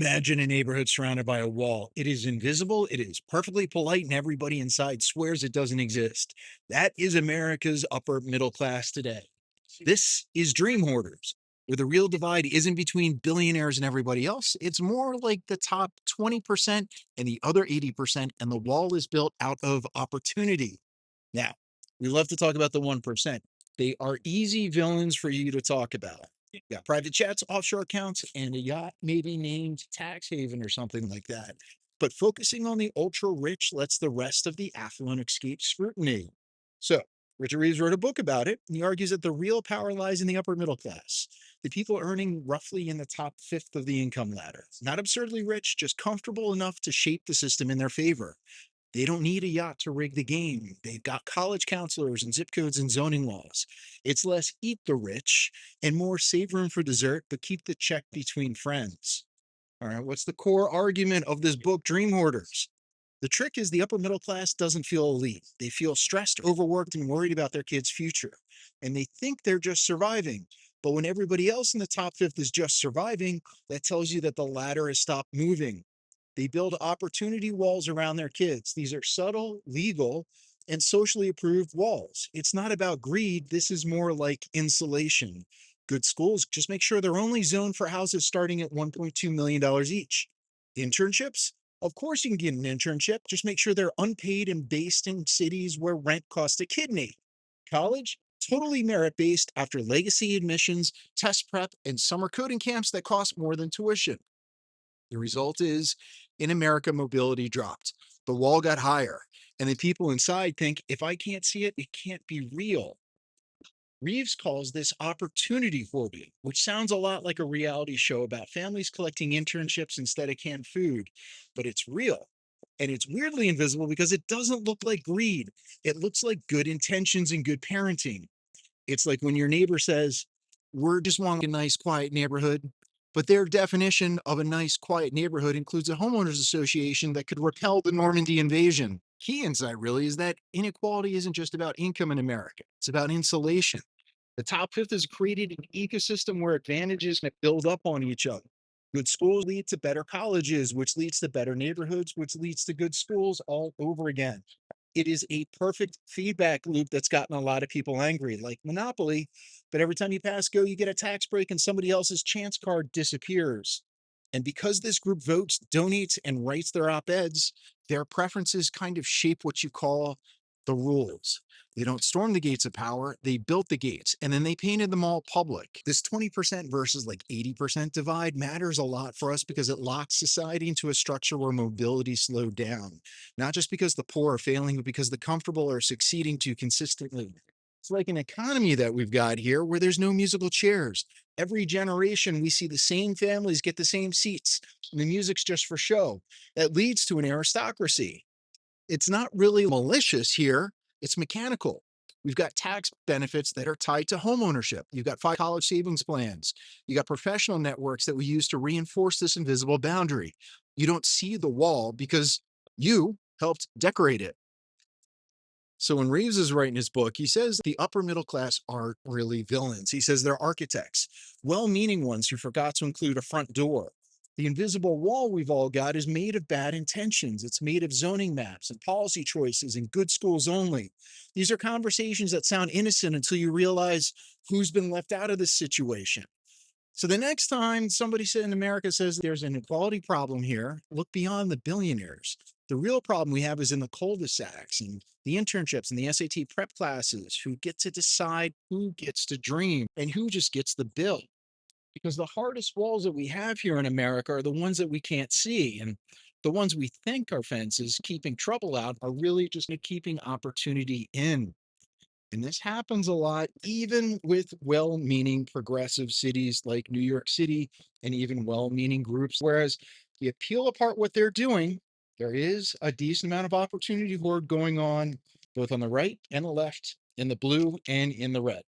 Imagine a neighborhood surrounded by a wall. It is invisible, it is perfectly polite, and everybody inside swears it doesn't exist. That is America's upper middle class today. This is Dream Hoarders, where the real divide isn't between billionaires and everybody else. It's more like the top 20% and the other 80%, and the wall is built out of opportunity. Now, we love to talk about the 1%. They are easy villains for you to talk about. You got private jets, offshore accounts, and a yacht maybe named tax haven or something like that. But focusing on the ultra rich lets the rest of the affluent escape scrutiny. So, Richard Reeves wrote a book about it, and he argues that the real power lies in the upper middle class, the people earning roughly in the top fifth of the income ladder. Not absurdly rich, just comfortable enough to shape the system in their favor. They don't need a yacht to rig the game. They've got college counselors and zip codes and zoning laws. It's less eat the rich and more save room for dessert, but keep the check between friends. All right, what's the core argument of this book, Dream Hoarders? The trick is the upper middle class doesn't feel elite. They feel stressed, overworked, and worried about their kids' future. And they think they're just surviving. But when everybody else in the top fifth is just surviving, that tells you that the ladder has stopped moving. They build opportunity walls around their kids. These are subtle, legal, and socially approved walls. It's not about greed. This is more like insulation. Good schools just make sure they're only zoned for houses starting at $1.2 million each. Internships? Of course, you can get an internship. Just make sure they're unpaid and based in cities where rent costs a kidney. College? Totally merit based after legacy admissions, test prep, and summer coding camps that cost more than tuition. The result is in America, mobility dropped. The wall got higher, and the people inside think if I can't see it, it can't be real. Reeves calls this opportunity hoarding, which sounds a lot like a reality show about families collecting internships instead of canned food, but it's real. And it's weirdly invisible because it doesn't look like greed. It looks like good intentions and good parenting. It's like when your neighbor says, we're just wanting a nice, quiet neighborhood. But their definition of a nice, quiet neighborhood includes a homeowners association that could repel the Normandy invasion. Key insight really is that inequality isn't just about income in America, it's about insulation. The top fifth has created an ecosystem where advantages can build up on each other. Good schools lead to better colleges, which leads to better neighborhoods, which leads to good schools all over again. It is a perfect feedback loop that's gotten a lot of people angry, like Monopoly. But every time you pass go, you get a tax break and somebody else's chance card disappears. And because this group votes, donates, and writes their op eds, their preferences kind of shape what you call the rules. They don't storm the gates of power, they built the gates and then they painted them all public. This 20% versus like 80% divide matters a lot for us because it locks society into a structure where mobility slowed down, not just because the poor are failing, but because the comfortable are succeeding too consistently. It's like an economy that we've got here where there's no musical chairs. Every generation, we see the same families get the same seats, and the music's just for show. That leads to an aristocracy. It's not really malicious here, it's mechanical. We've got tax benefits that are tied to home ownership. You've got five college savings plans. You got professional networks that we use to reinforce this invisible boundary. You don't see the wall because you helped decorate it. So when Reeves is writing his book, he says the upper middle class aren't really villains. He says they're architects, well-meaning ones who forgot to include a front door. The invisible wall we've all got is made of bad intentions. It's made of zoning maps and policy choices and good schools only. These are conversations that sound innocent until you realize who's been left out of this situation. So the next time somebody in America says there's an inequality problem here, look beyond the billionaires. The real problem we have is in the cul-de-sacs and the internships and the SAT prep classes who get to decide who gets to dream and who just gets the bill. Because the hardest walls that we have here in America are the ones that we can't see. And the ones we think are fences keeping trouble out are really just keeping opportunity in. And this happens a lot, even with well meaning progressive cities like New York City and even well meaning groups. Whereas you peel apart what they're doing, there is a decent amount of opportunity hoard going on, both on the right and the left, in the blue and in the red.